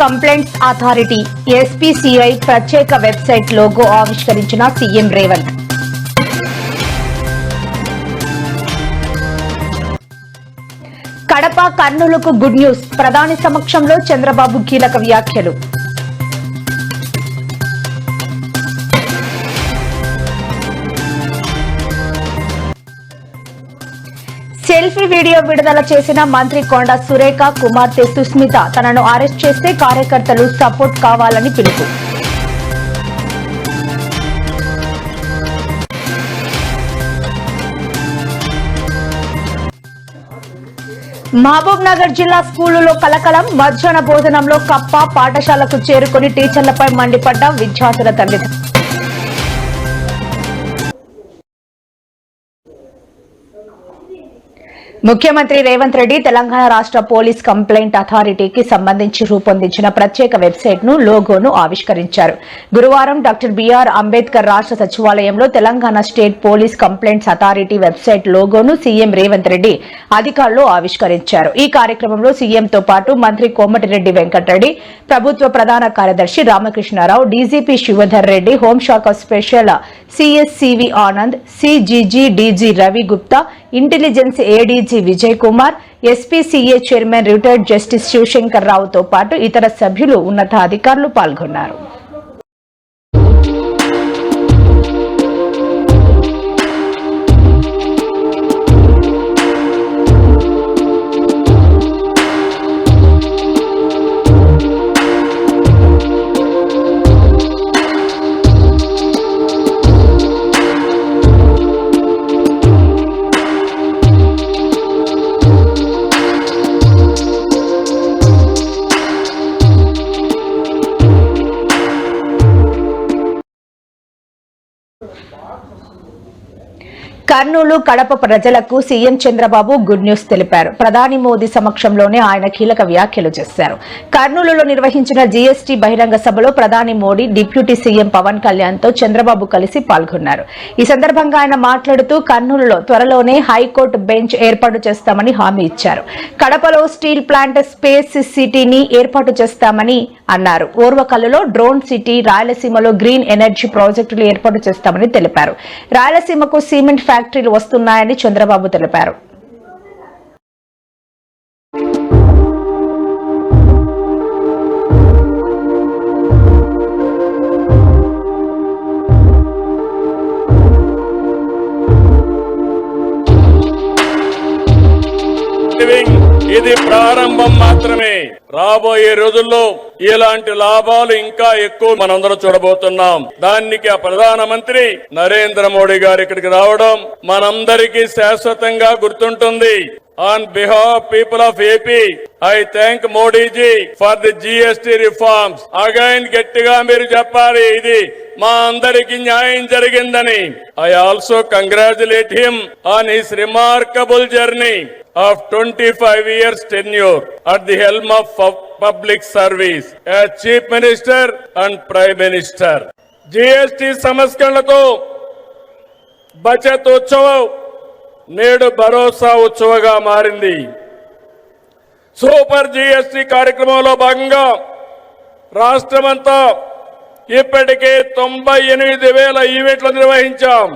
Complaints authority SPCI ప్రత్యేక website logo ఆవిష్కరించిన CM Revanth. Kadapa కర్నూలుకు గుడ్ న్యూస్, ప్రధాని సమక్షంలో చంద్రబాబు కీలక వ్యాఖ్యలు. సెల్ఫీ వీడియో విడుదల చేసిన మంత్రి కొండ సురేఖ కుమార్తె సుస్మిత తనను అరెస్ట్ చేస్తే కార్యకర్తలు సపోర్ట్ కావాలని పిలుపు. మహబూబ్ నగర్ జిల్లా స్కూలులో కలకలం, మధ్యాహ్న భోజనంలో కప్ప, పాఠశాలకు చేరుకుని టీచర్లపై మండిపడ్డ విద్యార్థుల తల్లిదండ్రులు. ముఖ్యమంత్రి రేవంత్ రెడ్డి తెలంగాణ రాష్ట్ర పోలీస్ కంప్లైంట్ అథారిటీకి సంబంధించి రూపొందించిన ప్రత్యేక వెబ్సైట్ ను లోగోను ఆవిష్కరించారు. గురువారం డాక్టర్ బిఆర్ అంబేద్కర్ రాష్ట్ర సచివాలయంలో Telangana state police complaints authority website లోగోను సీఎం రేవంత్ రెడ్డి అధికారులు ఆవిష్కరించారు. ఈ కార్యక్రమంలో సీఎంతో పాటు మంత్రి కోమటిరెడ్డి వెంకటరెడ్డి, ప్రభుత్వ ప్రధాన కార్యదర్శి రామకృష్ణారావు, డీజీపీ శివధర్ రెడ్డి, హోంశాఖ special CS CV Anand, CGG DG Ravi Gupta, intelligence ADG Vijay Kumar, SPCA chairman retired justice Shivashankar రావుతో పాటు ఇతర సభ్యులు, ఉన్నతాధికారులు పాల్గొన్నారు. కర్నూలు, కడప ప్రజలకు సీఎం చంద్రబాబు గుడ్ న్యూస్ తెలిపారు. ప్రధాని మోదీ సమక్షంలోనే ఆయన కీలక వ్యాఖ్యలు చేశారు. కర్నూలులో నిర్వహించిన జీఎస్టీ బహిరంగ సభలో ప్రధాని మోడీ, డిప్యూటీ సీఎం పవన్ కళ్యాణ్ తో చంద్రబాబు కలిసి పాల్గొన్నారు. ఈ సందర్భంగా ఆయన మాట్లాడుతూ కర్నూలులో త్వరలోనే హైకోర్టు బెంచ్ ఏర్పాటు చేస్తామని హామీ ఇచ్చారు. కడపలో స్టీల్ ప్లాంట్, స్పేస్ సిటీని ఏర్పాటు చేస్తామని అన్నారు. ఓర్వకల్లులో డ్రోన్ సిటీ, రాయలసీమలో గ్రీన్ ఎనర్జీ ప్రాజెక్టులు ఏర్పాటు చేస్తామని తెలిపారు. రాయలసీమకు సిమెంట్ ఫ్యాక్టరీలు వస్తున్నాయని చంద్రబాబు తెలిపారు. ఇది ప్రారంభం మాత్రమే. రాబోయే రోజుల్లో ఇలాంటి లాభాలు ఇంకా ఎక్కువ మనందరం చూడబోతున్నాం. దానికి ఆ ప్రధానమంత్రి నరేంద్ర మోడీ గారు ఇక్కడికి రావడం మనందరికీ శాశ్వతంగా గుర్తుంటుంది. On behalf people of AP, I thank Modi ji for the GST reforms. Again గట్టిగా మీరు చెప్పాలి, ఇది మా అందరికి న్యాయం జరిగిందని. I also congratulate him on his remarkable journey of 25 years tenure at the helm of public service as Chief Minister and Prime Minister. GST సంస్కరణలతో Bachat ఉత్సవం నేడు భరోసా ఉత్సవగా మారింది. సూపర్ జీఎస్టీ కార్యక్రమంలో భాగంగా రాష్ట్రమంతా ఇప్పటికే 98,000 ఈవెంట్లు నిర్వహించాం.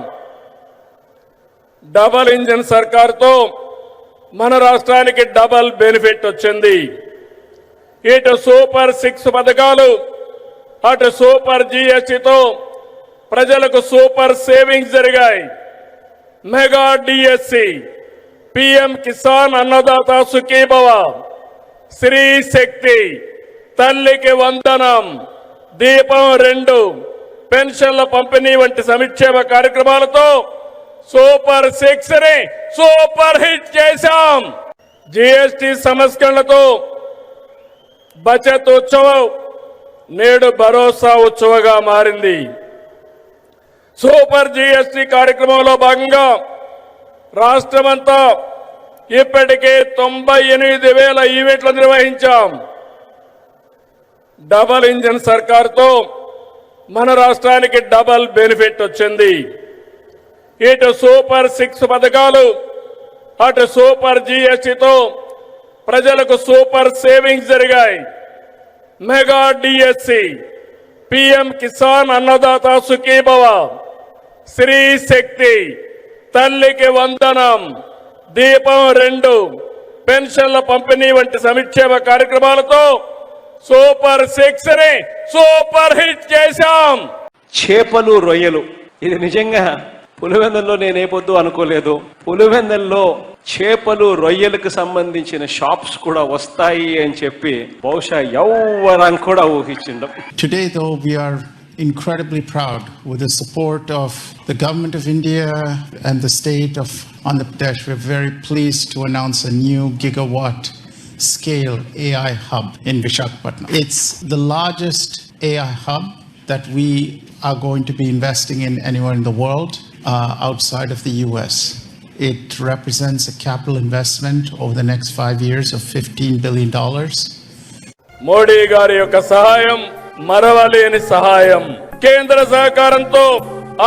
డబల్ ఇంజిన్ సర్కార్తో మన రాష్ట్రానికి డబల్ బెనిఫిట్ వచ్చింది. ఇటు సూపర్ 6 పథకాలు, అటు సూపర్ జీఎస్టీతో ప్రజలకు సూపర్ సేవింగ్స్ జరిగాయి. Mega DSC, PM Kisan Annadata Sukhibhava, Shri శక్తి, తల్లికి వందనం, దీపం 2, పెన్షన్ల పంపిణీ వంటి సంక్షేమ కార్యక్రమాలతో సూపర్ 6 ని సూపర్ హిట్ చేశాం. జీఎస్టీ సంస్కరణలతో బచత్ ఉత్సవం నేడు భరోసా ఉత్సవగా మారింది. సూపర్ జీఎస్టీ కార్యక్రమంలో భాగంగా రాష్ట్రమంతా ఇప్పటికే 98,000 ఈవెంట్లు నిర్వహించాం. డబల్ ఇంజిన్ సర్కార్తో మన రాష్ట్రానికి డబల్ బెనిఫిట్ వచ్చింది. ఇటు సూపర్ 6 పథకాలు, అటు సూపర్ జీఎస్టీతో ప్రజలకు సూపర్ సేవింగ్స్ జరిగాయి. Mega DSC, PM Kisan Annadata Sukhibhava, Shri శక్తి, తల్లికి వందనం, దీపం 2, పెన్షన్ల పంపిణీ వంటి సంక్షేమ కార్యక్రమాలతో సూపర్ 6 ని సూపర్ హిట్ చేశాం. చేపలు రొయ్యలు, ఇది నిజంగా పులివెందుల్లో నేనే పొద్దు అనుకోలేదు. పులివెందుల్లో చేపలు రొయ్యలకు సంబంధించిన షాప్స్ కూడా వస్తాయి అని చెప్పి బహుశా ఎవ్వరం కూడా ఊహించిండం. Today though we are incredibly proud with the support of the government of India and the state of Andhra Pradesh. We're very pleased to announce a new gigawatt scale AI hub in Visakhapatnam. It's the largest AI hub that we are going to be investing in anywhere in the world outside of the US. It represents a capital investment over the next 5 years of $15 billion. Modi గారి యొక్క సహాయం మరవలేని సహాయం. కేంద్ర సహకారంతో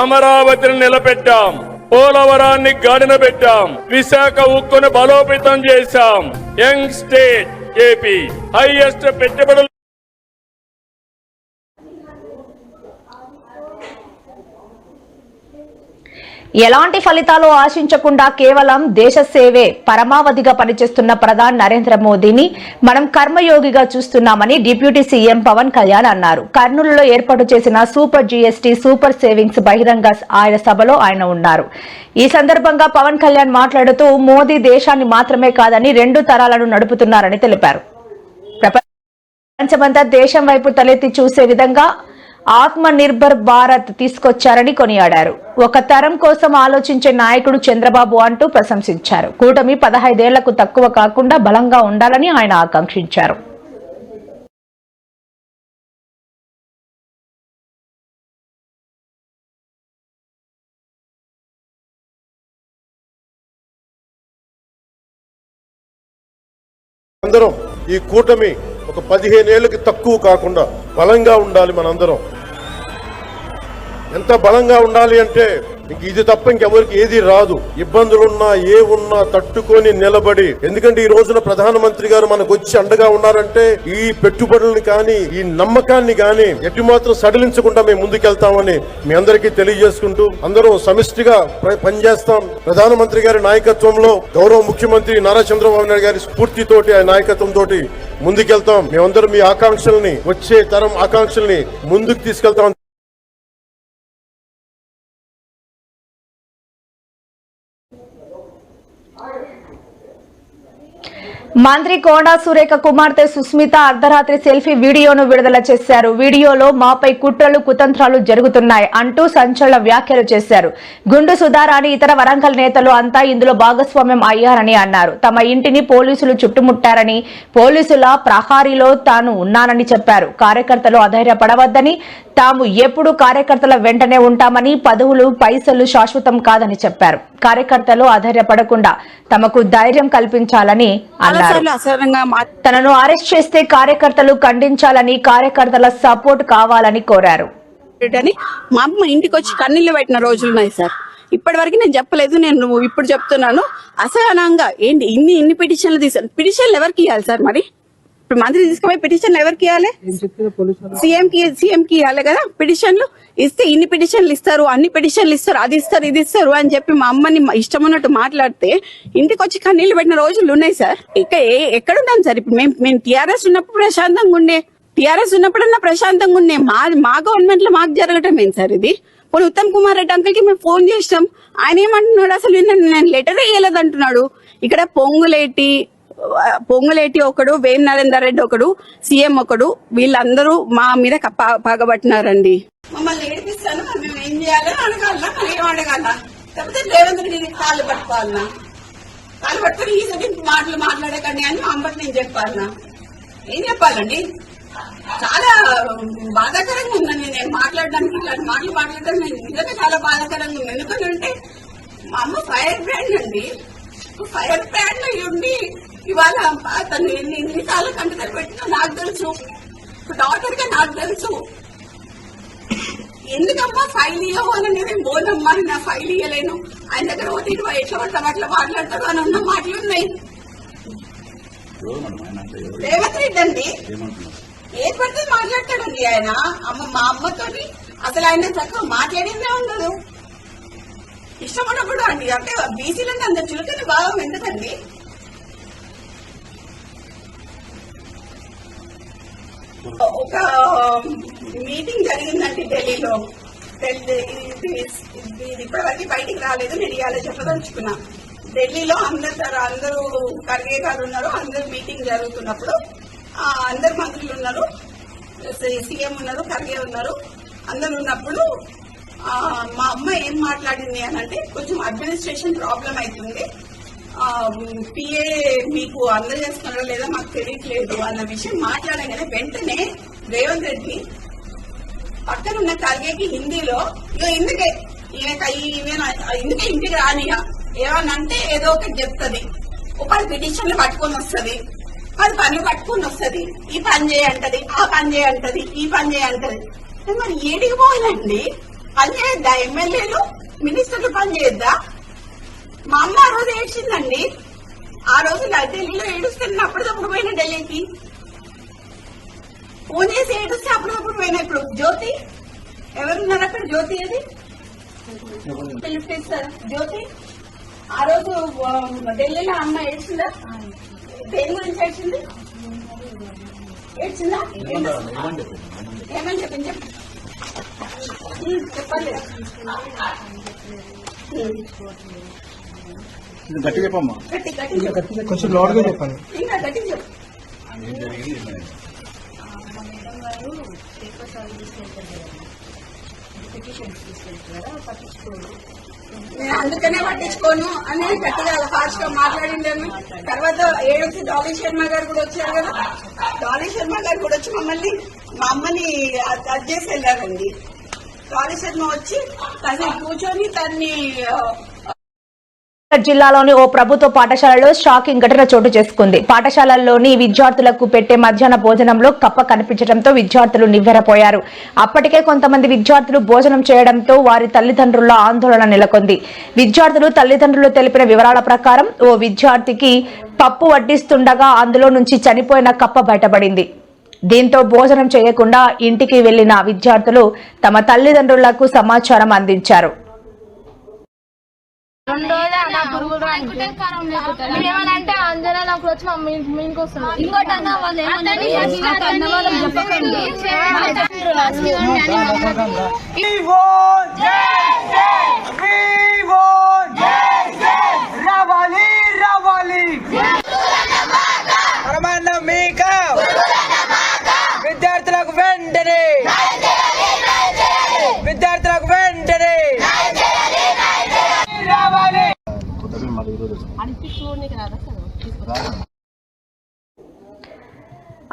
అమరావతిని నిలబెట్టాం, పోలవరాన్ని గాడిన పెట్టాం, విశాఖ ఉక్కును బలోపేతం చేశాం. యంగ్ స్టేట్ ఏపీ, హైయెస్ట్ పెట్టుబడులు. ఎలాంటి ఫలితాలు ఆశించకుండా కేవలం దేశ సేవే పరమావధిగా పనిచేస్తున్న ప్రధాని నరేంద్ర మోదీని మనం కర్మయోగిగా చూస్తున్నామని డిప్యూటీ సీఎం పవన్ కళ్యాణ్ అన్నారు. కర్నూలులో ఏర్పాటు చేసిన సూపర్ జీఎస్టీ సూపర్ సేవింగ్స్ బహిరంగ ఆయన సభలో ఆయన ఉన్నారు. ఈ సందర్భంగా పవన్ కళ్యాణ్ మాట్లాడుతూ మోదీ దేశాన్ని మాత్రమే కాదని 2 తరాలను నడుపుతున్నారని తెలిపారు. ప్రపంచమంతా దేశం వైపు తలెత్తి చూసే విధంగా ఆత్మ నిర్భర్ భారత్ తీసుకొచ్చారని కొనియాడారు. ఒక తరం కోసం ఆలోచించే నాయకుడు చంద్రబాబు అంటూ ప్రశంసించారు. కూటమి 15 ఏళ్లకు తక్కువ కాకుండా బలంగా ఉండాలని ఆయన ఆకాంక్షించారు. అందరం ఈ కూటమి ఒక 15 ఏళ్ళకి తక్కువ కాకుండా బలంగా ఉండాలి. మనందరం ఎంత బలంగా ఉండాలి అంటే ఇంక ఇది తప్ప ఇంకెవరికి ఏది రాదు. ఇబ్బందులున్నా ఏ ఉన్నా తట్టుకొని నిలబడి, ఎందుకంటే ఈ రోజున ప్రధానమంత్రి గారు మనకు వచ్చి అండగా ఉన్నారంటే ఈ పెట్టుబడుల్ని కానీ ఈ నమ్మకాన్ని కానీ ఎటు మాత్రం సడలించకుండా మేము ముందుకెళ్తామని మీ అందరికీ తెలియజేసుకుంటూ అందరం సమిష్టిగా పనిచేస్తాం. ప్రధానమంత్రి గారి నాయకత్వంలో గౌరవ ముఖ్యమంత్రి నారా చంద్రబాబు నాయుడు గారి స్ఫూర్తితోటి ఆయన నాయకత్వంతో ముందుకెళ్తాం. మేమందరం మీ ఆకాంక్షల్ని, వచ్చే తరం ఆకాంక్షల్ని ముందుకు తీసుకెళ్తాం. మంత్రి కోడా సురేఖ కుమార్తె సుస్మిత అర్ధరాత్రి సెల్ఫీ వీడియోను విడుదల చేశారు. వీడియోలో మాపై కుట్రలు కుతంత్రాలు జరుగుతున్నాయి అంటూ సంచలన వ్యాఖ్యలు చేశారు. గుండు సుధారాణి ఇతర వరంగల్ నేతలు అంతా ఇందులో భాగస్వామ్యం అయ్యారని అన్నారు. తమ ఇంటిని పోలీసులు చుట్టుముట్టారని, పోలీసుల ప్రహారీలో తాను ఉన్నానని చెప్పారు. కార్యకర్తలు అధైర్యపడవద్దని, తాము ఎప్పుడు కార్యకర్తల వెంటనే ఉంటామని, పదవులు పైసలు శాశ్వతం కాదని చెప్పారు. కార్యకర్తలు అధైర్యపడకుండా తమకు ధైర్యం కల్పించాలని అన్నారు. తనను అరెస్ట్ చేస్తే కార్యకర్తలు ఖండించాలని, కార్యకర్తల సపోర్ట్ కావాలని కోరారు. మా అమ్మ ఇంటికి వచ్చి కన్నీళ్లు పెట్టిన రోజులున్నాయి సార్. ఇప్పటి వరకు నేను చెప్పలేదు, నేను ఇప్పుడు చెప్తున్నాను. అసహనంగా ఏంటి ఇన్ని పిటిషన్లు తీసాను. పిటిషన్లు ఎవరికి ఇవ్వాలి సార్? మరి ఇప్పుడు మంత్రి తీసుకుపోయి పిటిషన్లు ఎవరికి ఇవ్వాలి? సీఎం కి ఇవ్వాలి కదా. పిటిషన్లు ఇస్తే ఇన్ని పిటిషన్లు ఇస్తారు, అన్ని పిటిషన్లు ఇస్తారు, అది ఇస్తారు, ఇది ఇస్తారు అని చెప్పి మా అమ్మని ఇష్టం ఉన్నట్టు మాట్లాడితే ఇంటికి వచ్చి కన్నీళ్లు పెట్టిన రోజులు ఉన్నాయి సార్. ఎక్కడున్నాం సార్? ఇప్పుడు మేము టీఆర్ఎస్ ఉన్నప్పుడు ప్రశాంతంగా ఉండే, టీఆర్ఎస్ ఉన్నప్పుడన్నా ప్రశాంతంగా ఉండే. మా గవర్నమెంట్ లో మాకు జరగటం ఏంటి సార్ ఇది? పోనీ ఉత్తమ్ కుమార్ రెడ్డి అంకుల్ కి మేము ఫోన్ చేసినాం, ఆయన ఏమంటున్నాడు? అసలు నేను లెటర్ వేయలేదు అంటున్నాడు. ఇక్కడ పొంగులేటి ఒకడు, వేం నరేందర్ రెడ్డి ఒకడు, సీఎం ఒకడు, వీళ్ళందరూ మా మీద పగబట్టినారండి. మమ్మల్ని ఏడిపిస్తాను, మేము ఏం చేయాలి అడగాలనా? ఏం అడగాల? లేకపోతే రేవంత్ రెడ్డి కాళ్ళు పట్టుకోవాలనా? కాళ్ళు పట్టుకుని ఈ మాటలు మాట్లాడకండి అని మా అమ్మకి నేను చెప్పాలనా? ఏం చెప్పాలండి? చాలా బాధాకరంగా ఉందండి నేను మాట్లాడడానికి. ఇట్లాంటి మాటలు మాట్లాడడం నిజంగా చాలా బాధాకరంగా ఉంది. ఎందుకంటే మా అమ్మ ఫైర్ బ్రాండ్ అండి. ఫైర్ బ్రాండ్ అయ్యి ఉండి ఇవాళ అతను ఎన్నిసార్లు కంటతలు పెట్టినా నాకు తెలుసు, డాక్టర్ గా నాకు తెలుసు. ఎందుకమ్మా ఫైల్ ఇవ్వాలి? నేను పోనమ్మా, నా ఫైల్ ఇవ్వలేను, ఆయన దగ్గర పోతే ఇటు ఎట్లా పడతాం అట్లా మాట్లాడతాడు అని ఉన్న మాటలు ఉన్నాయి. రేవంత్ రెడ్డి అండి ఏది పడితే మాట్లాడతాడండి ఆయన. మా అమ్మతోని అసలు ఆయన చక్కగా మాట్లాడిందే ఉండదు. ఇష్టపడకూడదు అండి. అంటే బీసీలంటే అంత చులకని భావం ఎందుకండి? ఒక మీటింగ్ జరిగిందండి ఢిల్లీలో. ఇది ఇప్పటివరకు బయటికి రాలేదు, నేను ఇవాళ చెప్పదలుచుకున్నా. ఢిల్లీలో అందరూ ఖర్గే గారు ఉన్నారు. అందరూ మీటింగ్ జరుగుతున్నప్పుడు అందరు మంత్రులు ఉన్నారు, సీఎం ఉన్నారు, ఖర్గే ఉన్నారు, అందరు ఉన్నప్పుడు మా అమ్మ ఏం మాట్లాడింది అని అంటే, కొంచెం అడ్మినిస్ట్రేషన్ ప్రాబ్లం అవుతుంది, పిఏ మీకు అందజేస్తున్నారో లేదా మాకు తెలియట్లేదు అన్న విషయం మాట్లాడగానే వెంటనే రేవంత్ రెడ్డి పక్కన ఉన్న ఖర్గేకి హిందీలో ఇందుకే ఇంటికి రానియా ఏమనంటే ఏదో ఒకటి చెప్తుంది. ఒక పిటిషన్లు పట్టుకొని వస్తుంది, 10 పనులు పట్టుకొని వస్తుంది. ఈ పని చేయంటది, ఆ పని చేయంటది, ఈ పని చేయంటది. మరి ఏడికి పోవాలండి? పని చేయొద్దా? ఎమ్మెల్యేలు మినిస్టర్లు పని చేయొద్దా? మా అమ్మ ఆ రోజు ఏడ్చిందండి. ఆ రోజు ఢిల్లీలో ఏడుస్తే అప్పటికప్పుడు పోయిన ఢిల్లీకి ఫోన్ చేసి ఏడుస్తే అప్పటికప్పుడు పోయినా. ఇప్పుడు జ్యోతి ఎవరున్నారు అక్కడ? జ్యోతి అది పిలిపిస్తారు. జ్యోతి ఆ రోజు ఢిల్లీలో అమ్మ ఏడ్చిందా? దేని గురించి ఏడ్చింది? ఏడ్చిందా? ఏమని చెప్పింది చెప్పండి. గట్టి చెప్పమ్మా, గట్టి కొంచెం లోడ్గా చెప్పండి. ఇంకా గట్టి చెప్పు. నేను అందుకనే పట్టించుకోను అని గట్టిగా ఫాస్ట్ గా మాట్లాడిందేమో. తర్వాత ఏడుసి డాలీ శర్మ గారు కూడా వచ్చారు కదా. డాలీ శర్మ గారు కూడా వచ్చి మా అమ్మని అది చేసి వెళ్ళారండి. డాలీ శర్మ వచ్చి కాసేపు కూర్చొని తన్ని జిల్లాలోని ఓ ప్రభుత్వ పాఠశాలలో షాకింగ్ ఘటన చోటు చేసుకుంది. పాఠశాలల్లోని విద్యార్థులకు పెట్టే మధ్యాహ్న భోజనంలో కప్ప కనిపించడంతో విద్యార్థులు నివ్వెరపోయారు. అప్పటికే కొంతమంది విద్యార్థులు భోజనం చేయడంతో వారి తల్లిదండ్రుల ఆందోళన నెలకొంది. విద్యార్థులు తల్లిదండ్రులు తెలిపిన వివరాల ప్రకారం ఓ విద్యార్థికి పప్పు వడ్డిస్తుండగా అందులో నుంచి చనిపోయిన కప్ప బయటపడింది. దీంతో భోజనం చేయకుండా ఇంటికి వెళ్లిన విద్యార్థులు తమ తల్లిదండ్రులకు సమాచారం అందించారు. ఏమనంటే అంజనా నాకు వచ్చి మా మీనికి వస్తుంది. ఇంకోటి అన్న వాళ్ళు విద్యార్థులకు వెంటనే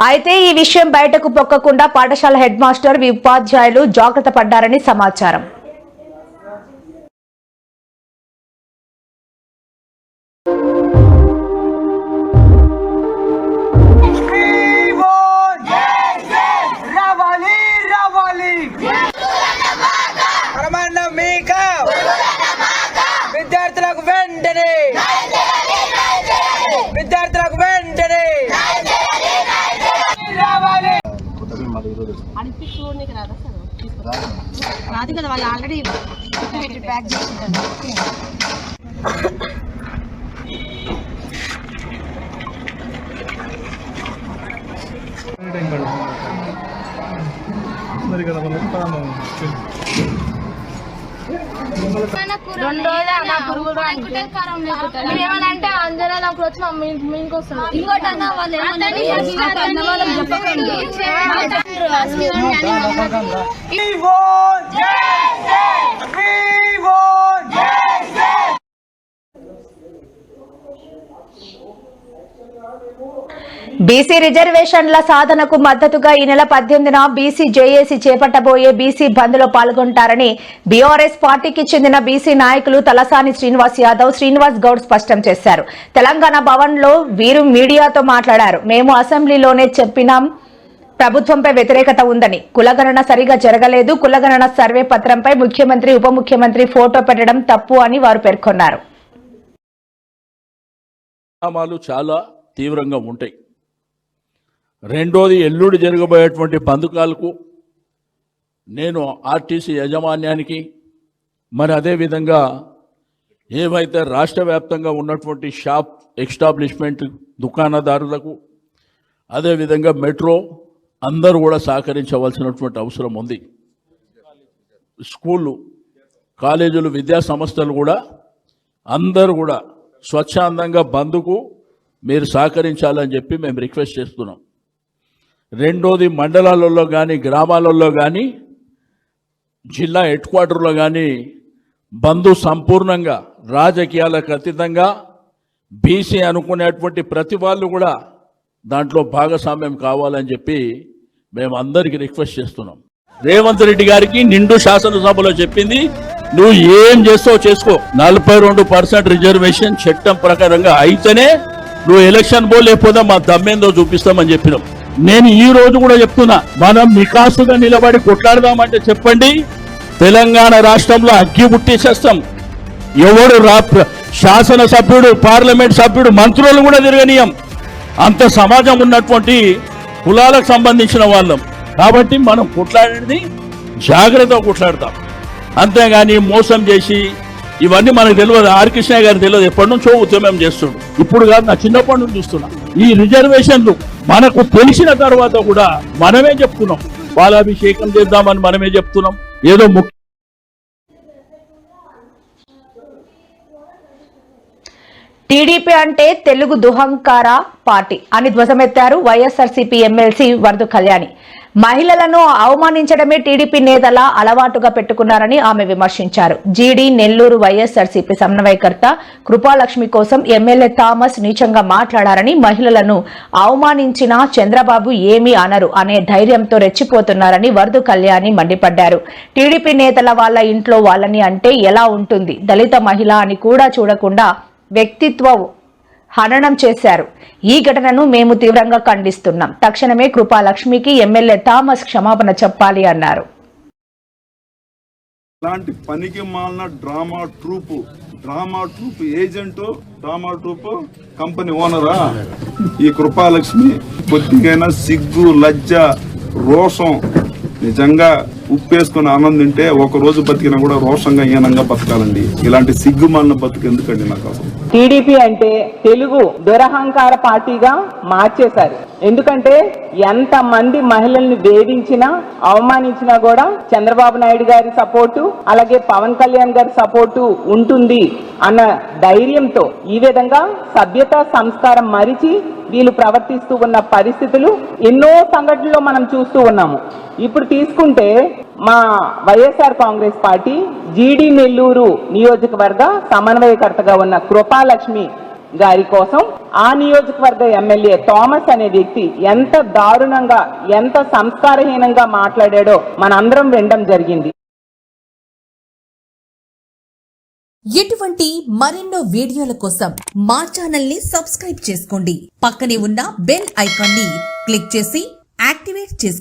అయితే ఈ విషయం బయటకు పొక్కకుండా పాఠశాల హెడ్ మాస్టర్ ఉపాధ్యాయులు జాగ్రత్త పడ్డారని సమాచారం. విద్యార్థులకు వెంటనే రాదు కదా, వాళ్ళు ఆల్రెడీ ప్యాక్ చేసుకుంటారు. ఏమనంటే అంజనా నాకు వచ్చి మా మీనికి వస్తుంది. ఇంకోటి అన్న వాళ్ళు బీసీ రిజర్వేషన్ల సాధనకు మద్దతుగా ఈ నెల 18న బీసీ జేఏసీ చేపట్టబోయే బీసీ బంద్ లో పాల్గొంటారని బీఆర్ఎస్ పార్టీకి చెందిన బీసీ నాయకులు తలసాని శ్రీనివాస్ యాదవ్, శ్రీనివాస్ గౌడ్ స్పష్టం చేశారు. తెలంగాణ భవన్ లో వీరు మీడియాతో మాట్లాడారు. మేము అసెంబ్లీలోనే చెప్పినాం, ప్రభుత్వంపై వ్యతిరేకత ఉందని, కులగణన సరిగా జరగలేదు, కులగణన సర్వే పత్రంపై ముఖ్యమంత్రి ఉప ముఖ్యమంత్రి ఫోటో పెట్టడం తప్పు అని వారు పేర్కొన్నారు. చాలా తీవ్రంగా ఉంటాయి. రెండోది ఎల్లుండి జరగబోయేటువంటి బంధుకాలకు నేను ఆర్టీసీ యాజమాన్యానికి మరి అదేవిధంగా ఏవైతే రాష్ట్ర వ్యాప్తంగా ఉన్నటువంటి షాప్ ఎస్టాబ్లిష్మెంట్ దుకాణదారులకు అదేవిధంగా మెట్రో అందరూ కూడా సహకరించవలసినటువంటి అవసరం ఉంది. స్కూళ్ళు, కాలేజీలు, విద్యా సంస్థలు కూడా అందరూ కూడా స్వచ్ఛందంగా బంద్కు మీరు సహకరించాలని చెప్పి మేము రిక్వెస్ట్ చేస్తున్నాం. రెండోది మండలాలలో కానీ గ్రామాలలో కానీ జిల్లా హెడ్ క్వార్టర్లో కానీ బంధు సంపూర్ణంగా రాజకీయాలకు అతీతంగా బీసీ అనుకునేటువంటి ప్రతి వాళ్ళు కూడా దాంట్లో భాగస్వామ్యం కావాలని చెప్పి మేము అందరికీ రిక్వెస్ట్ చేస్తున్నాం. రేవంత్ రెడ్డి గారికి నిండు శాసనసభలో చెప్పింది, నువ్వు ఏం చేస్తావు చేసుకో, 42% రిజర్వేషన్ చట్టం ప్రకారంగా అయితేనే నువ్వు ఎలక్షన్ పో, లేకపోతే మా దమ్మేందో చూపిస్తామని చెప్పినాం. నేను ఈ రోజు కూడా చెప్తున్నా, మనం నికాసుగా నిలబడి కొట్లాడదామంటే చెప్పండి, తెలంగాణ రాష్ట్రంలో అగ్గి పుట్టేసేస్తాం. ఎవడు శాసనసభ్యుడు, పార్లమెంట్ సభ్యుడు, మంత్రులు కూడా తిరగనీయం. అంత సమాజం ఉన్నటువంటి కులాలకు సంబంధించిన వాళ్ళం కాబట్టి మనం కొట్లాడేది జాగ్రత్తగా కొట్లాడతాం. అంతేగాని మోసం చేసి ఇవన్నీ మనకు తెలియదు. ఆర్ కృష్ణ గారికి తెలియదు, ఎప్పటి నుంచో ఉద్యమం చేస్తుడు, ఇప్పుడు కాదు, నా చిన్నప్పటి నుంచి చూస్తున్నా. ఈ రిజర్వేషన్లు మనకు తెలిసిన తర్వాత కూడా మనమే చెప్తున్నాం, పాలాభిషేకం చేద్దామని మనమే చెప్తున్నాం. ఏదో టీడీపీ అంటే తెలుగు దుహంకార పార్టీ అని ధ్వజమెత్తారు వైఎస్ఆర్సీపీ ఎమ్మెల్సీ వరదు కళ్యాణి. మహిళలను అవమానించడమే టీడీపీ నేతల అలవాటుగా పెట్టుకున్నారని ఆమె విమర్శించారు. జీడీ నెల్లూరు వైఎస్ఆర్సీపీ సమన్వయకర్త కృపాలక్ష్మి కోసం ఎమ్మెల్యే థామస్ నీచంగా మాట్లాడారని, మహిళలను అవమానించినా చంద్రబాబు ఏమీ అనరు అనే ధైర్యంతో రెచ్చిపోతున్నారని వరదు కళ్యాణి మండిపడ్డారు. టీడీపీ నేతల వాళ్ళ ఇంట్లో వాళ్ళని అంటే ఎలా ఉంటుంది, దళిత మహిళ అని కూడా చూడకుండా వ్యక్తిత్వ హననం చేశారు. ఈ ఘటనను మేము తీవ్రంగా ఖండిస్తున్నాం. తక్షణమే కృపాలక్ష్మికి ఎమ్మెల్యే థామస్ క్షమాపణ చెప్పాలి అన్నారు. ఇలాంటి పనికి మాలిన drama troupe agent, drama troupe company ఓనరా ఈ కృపాలక్ష్మి? కొద్దిగైనా సిగ్గు, లజ్జ, రోషం, నిజంగా ఉప్పేసుకుని ఆనందింటే ఒక రోజు బతికినా కూడా రోషంగా హీనంగా బతకాలండి. ఇలాంటి సిగ్గుమాలిన బతుకు ఎందుకండి నాకు అసలు? టీడీపీ అంటే తెలుగు దురహంకార పార్టీగా మార్చేశారు. ఎందుకంటే ఎంత మంది మహిళల్ని వేధించినా, అవమానించినా కూడా చంద్రబాబు నాయుడు గారి సపోర్టు, అలాగే పవన్ కళ్యాణ్ గారి సపోర్టు ఉంటుంది అన్న ధైర్యంతో ఈ విధంగా సభ్యత, సంస్కారం మరిచి వీళ్ళు ప్రవర్తిస్తూ ఉన్న పరిస్థితులు ఎన్నో సంఘటనలో మనం చూస్తూ ఉన్నాము. ఇప్పుడు తీసుకుంటే మా వైఎస్ఆర్ కాంగ్రెస్ పార్టీ జీడీ నెల్లూరు నియోజకవర్గ సమన్వయకర్తగా ఉన్న కృపాలక్ష్మి గారి కోసం ఆ నియోజకవర్గ ఎమ్మెల్యే థామస్ అనే వ్యక్తి ఎంత దారుణంగా, ఎంత సంస్కారహీనంగా మాట్లాడాడో మనందరం వినడం జరిగింది. ఇటువంటి మరెన్నో వీడియోల కోసం మా ఛానల్ ని సబ్స్క్రైబ్ చేసుకోండి. పక్కనే ఉన్న బెల్ ఐకాన్ ని క్లిక్ చేసి యాక్టివేట్ చేసుకోండి.